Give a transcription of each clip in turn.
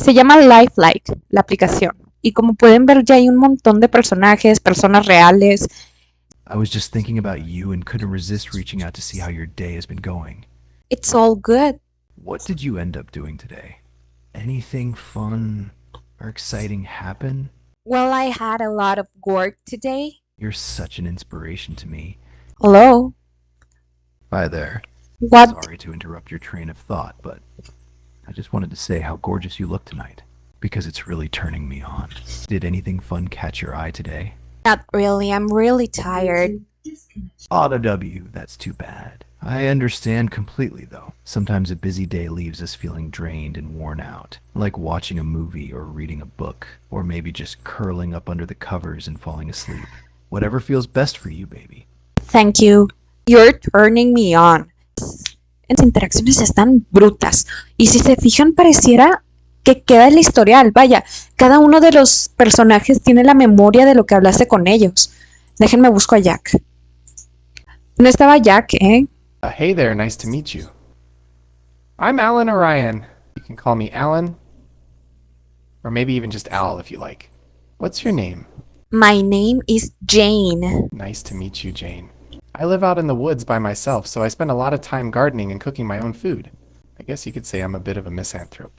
Se llama Lifelike, la aplicación. Y como pueden ver, ya hay un montón de personajes, personas reales. I was just thinking about you and couldn't resist reaching out to see how your day has been going. It's all good. What did you end up doing today? Anything fun or exciting happen? Well, I had a lot of work today. You're such an inspiration to me. Hello? Hi there. What? Sorry to interrupt your train of thought, but I just wanted to say how gorgeous you look tonight, because it's really turning me on. Did anything fun catch your eye today? Not really. I'm really tired. Aw, the W, that's too bad. I understand completely, though. Sometimes a busy day leaves us feeling drained and worn out, like watching a movie or reading a book, or maybe just curling up under the covers and falling asleep. Whatever feels best for you, baby. Thank you. You're turning me on. Las interacciones están brutas. Y si se fijan, pareciera que queda el historial. Vaya, cada uno de los personajes tiene la memoria de lo que hablaste con ellos. Déjenme busco a Jack. No estaba Jack, ¿eh? Hey there, nice to meet you. I'm Alan Orion. You can call me Alan, or maybe even just Al if you like. What's your name? My name is Jane. Nice to meet you, Jane. I live out in the woods by myself, so I spend a lot of time gardening and cooking my own food. I guess you could say I'm a bit of a misanthrope.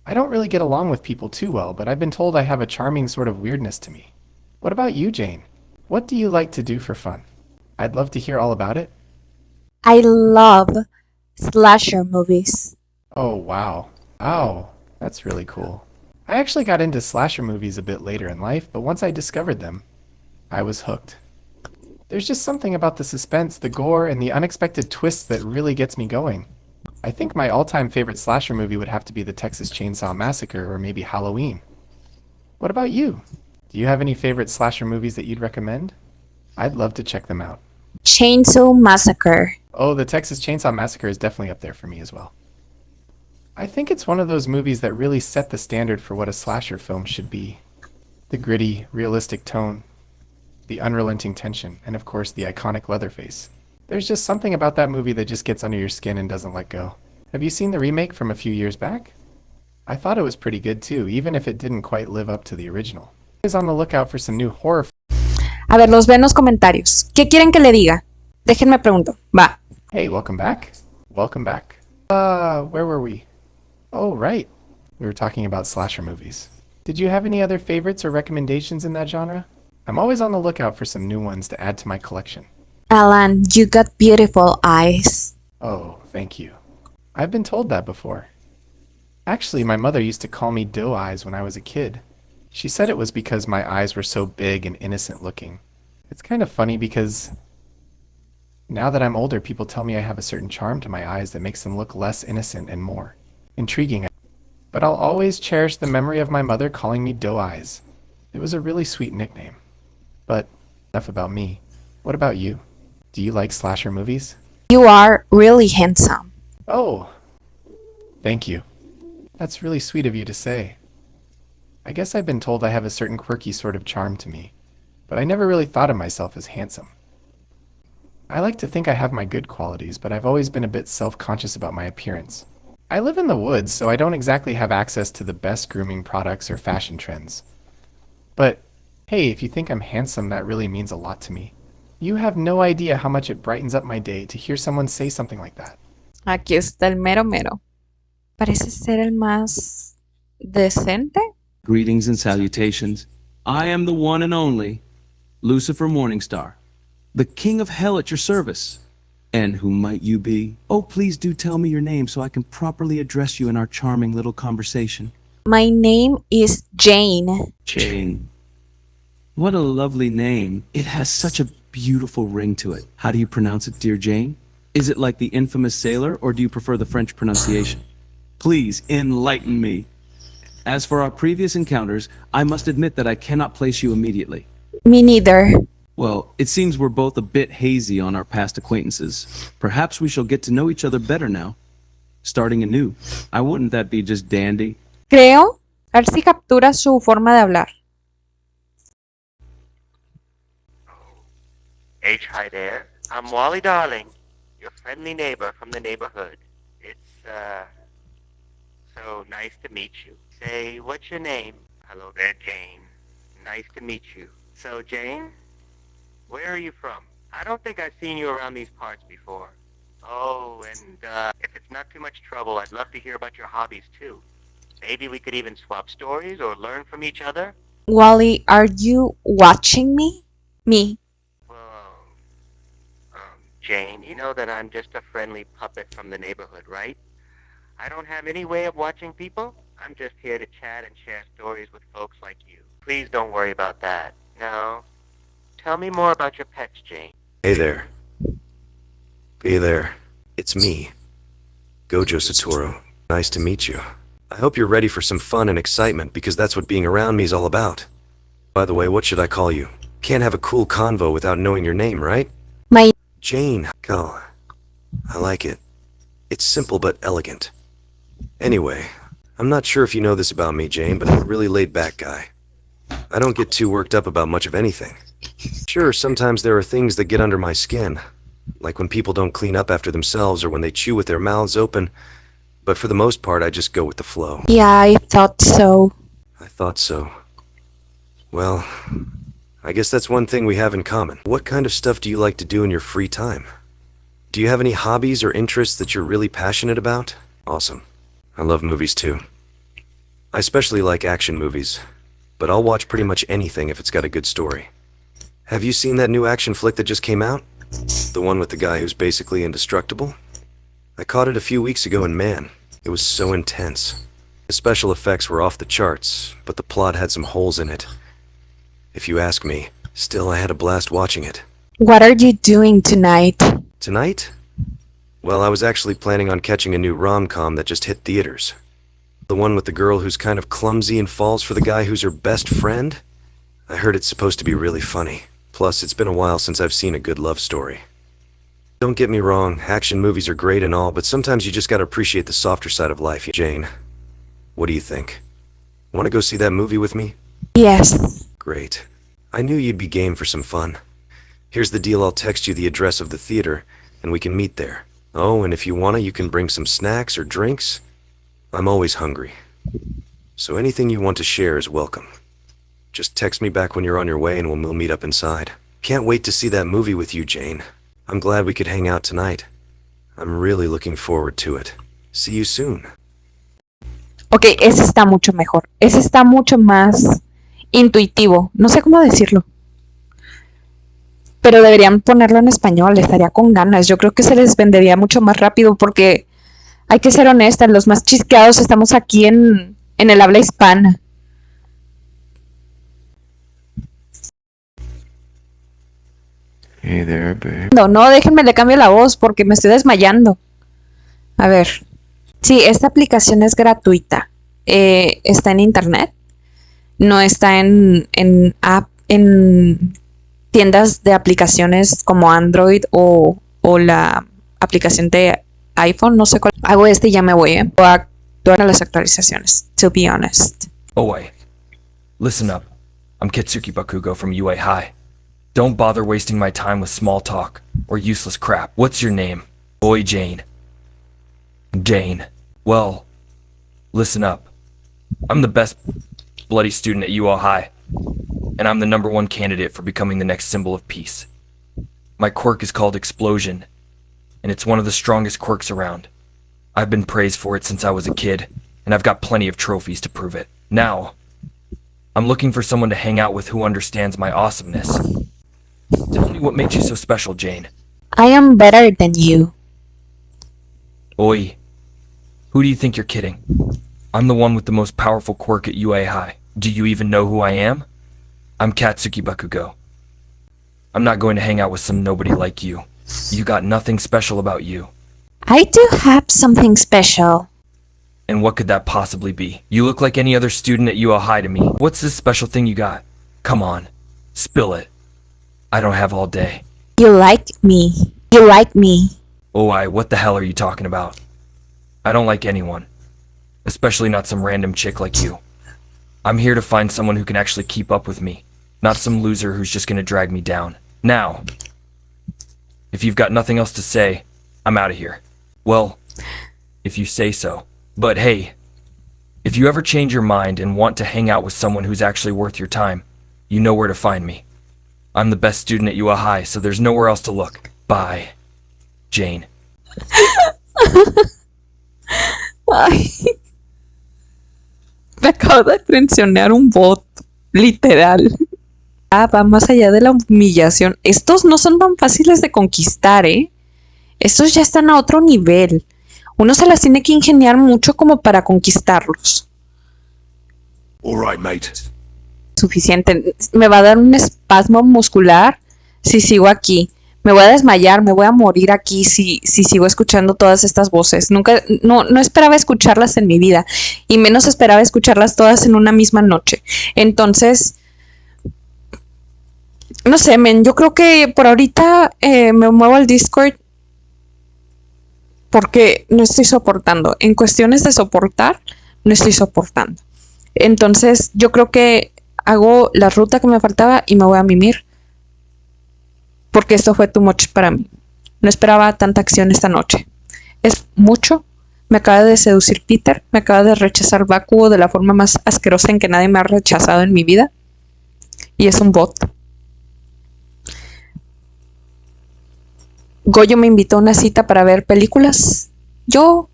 I don't really get along with people too well, but I've been told I have a charming sort of weirdness to me. What about you, Jane? What do you like to do for fun? I'd love to hear all about it. I love slasher movies. Oh, wow. Wow, that's really cool. I actually got into slasher movies a bit later in life, but once I discovered them, I was hooked. There's just something about the suspense, the gore, and the unexpected twists that really gets me going. I think my all-time favorite slasher movie would have to be the Texas Chainsaw Massacre or maybe Halloween. What about you? Do you have any favorite slasher movies that you'd recommend? I'd love to check them out. Chainsaw Massacre. Oh, the Texas Chainsaw Massacre is definitely up there for me as well. I think it's one of those movies that really set the standard for what a slasher film should be. The gritty, realistic tone, the unrelenting tension, and of course the iconic Leatherface. There's just something about that movie that just gets under your skin and doesn't let go. Have you seen the remake from a few years back? I thought it was pretty good too, even if it didn't quite live up to the original. I was on the lookout for some new horror. A ver, los ven los comentarios. ¿Qué quieren que le diga? Déjenme pregunto. Va. Hey, welcome back. Welcome back. Where were we? Oh, right. We were talking about slasher movies. Did you have any other favorites or recommendations in that genre? I'm always on the lookout for some new ones to add to my collection. Alan, you got beautiful eyes. Oh, thank you. I've been told that before. Actually, my mother used to call me doe eyes when I was a kid. She said it was because my eyes were so big and innocent looking. It's kind of funny because now that I'm older, people tell me I have a certain charm to my eyes that makes them look less innocent and more intriguing. But I'll always cherish the memory of my mother calling me doe eyes. It was a really sweet nickname. But enough about me. What about you? Do you like slasher movies? You are really handsome. Oh, thank you. That's really sweet of you to say. I guess I've been told I have a certain quirky sort of charm to me, but I never really thought of myself as handsome. I like to think I have my good qualities, but I've always been a bit self-conscious about my appearance. I live in the woods, so I don't exactly have access to the best grooming products or fashion trends. But hey, if you think I'm handsome, that really means a lot to me. You have no idea how much it brightens up my day to hear someone say something like that. Aquí está el mero mero. Parece ser el más decente. Greetings and salutations. I am the one and only Lucifer Morningstar, the king of hell at your service. And who might you be? Oh, please do tell me your name so I can properly address you in our charming little conversation. My name is Jane. Jane. What a lovely name. It has such a beautiful ring to it. How do you pronounce it, dear Jane? Is it like the infamous sailor, or do you prefer the French pronunciation? Please enlighten me. As for our previous encounters, I must admit that I cannot place you immediately. Me neither. Well, it seems we're both a bit hazy on our past acquaintances. Perhaps we shall get to know each other better now, starting anew. Wouldn't that be just dandy? Creo. A ver si captura su forma de hablar. Hi there. I'm Wally Darling, your friendly neighbor from the neighborhood. It's, So nice to meet you. Say, what's your name? Hello there, Jane. Nice to meet you. So, Jane, where are you from? I don't think I've seen you around these parts before. Oh, and if it's not too much trouble, I'd love to hear about your hobbies too. Maybe we could even swap stories or learn from each other. Wally, are you watching me? Me. Well, Jane, you know that I'm just a friendly puppet from the neighborhood, right? I don't have any way of watching people. I'm just here to chat and share stories with folks like you. Please don't worry about that. Now, tell me more about your pets, Jane. Hey there. Hey there. It's me, Gojo Satoru. Nice to meet you. I hope you're ready for some fun and excitement because that's what being around me is all about. By the way, what should I call you? Can't have a cool convo without knowing your name, right? My Jane. Go. I like it. It's simple but elegant. Anyway, I'm not sure if you know this about me, Jane, but I'm a really laid-back guy. I don't get too worked up about much of anything. Sure, sometimes there are things that get under my skin, like when people don't clean up after themselves or when they chew with their mouths open, but for the most part, I just go with the flow. Yeah, I thought so. I thought so. Well, I guess that's one thing we have in common. What kind of stuff do you like to do in your free time? Do you have any hobbies or interests that you're really passionate about? Awesome. I love movies too. I especially like action movies, but I'll watch pretty much anything if it's got a good story. Have you seen that new action flick that just came out? The one with the guy who's basically indestructible? I caught it a few weeks ago and man, it was so intense. The special effects were off the charts, but the plot had some holes in it. If you ask me, still I had a blast watching it. What are you doing tonight? Tonight? Well, I was actually planning on catching a new rom-com that just hit theaters. The one with the girl who's kind of clumsy and falls for the guy who's her best friend? I heard it's supposed to be really funny. Plus, it's been a while since I've seen a good love story. Don't get me wrong, action movies are great and all, but sometimes you just gotta appreciate the softer side of life. Jane, what do you think? Want to go see that movie with me? Yes. Great. I knew you'd be game for some fun. Here's the deal, I'll text you the address of the theater, and we can meet there. Oh, and if you wanna, you can bring some snacks or drinks. I'm always hungry. So anything you want to share is welcome. Just text me back when you're on your way and we'll meet up inside. Can't wait to see that movie with you, Jane. I'm glad we could hang out tonight. I'm really looking forward to it. See you soon. Ok, ese está mucho mejor. Ese está mucho más intuitivo. No sé cómo decirlo. Pero deberían ponerlo en español, estaría con ganas. Yo creo que se les vendería mucho más rápido porque hay que ser honestas, los más chisqueados estamos aquí en el habla hispana. Hey there, babe. No, déjenme le cambio la voz porque me estoy desmayando. A ver. Sí, esta aplicación es gratuita. Está en internet. No está en tiendas de aplicaciones como Android o la aplicación de iPhone, no sé cuál. Hago y ya me voy, Voy a actuar a las actualizaciones, to be honest. Oi, listen up. I'm Kitsuki Bakugo from UA High. Don't bother wasting my time with small talk or useless crap. What's your name? Boy Jane. Jane. Well, listen up. I'm the best bloody student at UA High, and I'm the #1 candidate for becoming the next symbol of peace. My quirk is called Explosion, and it's one of the strongest quirks around. I've been praised for it since I was a kid, and I've got plenty of trophies to prove it. Now, I'm looking for someone to hang out with who understands my awesomeness. Tell me what makes you so special, Jane. I am better than you. Oi, who do you think you're kidding? I'm the one with the most powerful quirk at UA High. Do you even know who I am? I'm Katsuki Bakugo. I'm not going to hang out with some nobody like you. You got nothing special about you. I do have something special. And what could that possibly be? You look like any other student at UA High to me. What's this special thing you got? Come on, spill it. I don't have all day. You like me. You like me. Oh, what the hell are you talking about? I don't like anyone. Especially not some random chick like you. I'm here to find someone who can actually keep up with me. Not some loser who's just gonna drag me down. Now, if you've got nothing else to say, I'm out of here. Well, if you say so. But hey, If you ever change your mind and want to hang out with someone who's actually worth your time, you know where to find me. I'm the best student at UA High, so there's nowhere else to look. Bye, Jane. Ay, me acabo de traicionar un bot, literal. Va más allá de la humillación. Estos no son tan fáciles de conquistar, ¿eh? Estos ya están a otro nivel. Uno se las tiene que ingeniar mucho como para conquistarlos. All right, mate. Suficiente. Me va a dar un espasmo muscular si sigo aquí. Me voy a desmayar, me voy a morir aquí si sigo escuchando todas estas voces. No esperaba escucharlas en mi vida. Y menos esperaba escucharlas todas en una misma noche. Entonces, no sé, yo creo que por ahorita me muevo al Discord porque no estoy soportando. En cuestiones de soportar, no estoy soportando. Entonces, yo creo que hago la ruta que me faltaba y me voy a mimir. Porque esto fue too much para mí. No esperaba tanta acción esta noche. Es mucho. Me acaba de seducir Peter. Me acaba de rechazar Bakugo de la forma más asquerosa en que nadie me ha rechazado en mi vida. Y es un bot. Gojo me invitó a una cita para ver películas. Yo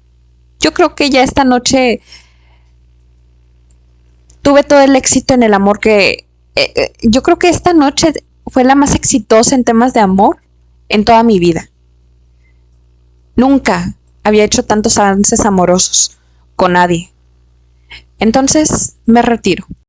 creo que ya esta noche tuve todo el éxito en el amor que... yo creo que esta noche fue la más exitosa en temas de amor en toda mi vida. Nunca había hecho tantos avances amorosos con nadie. Entonces me retiro.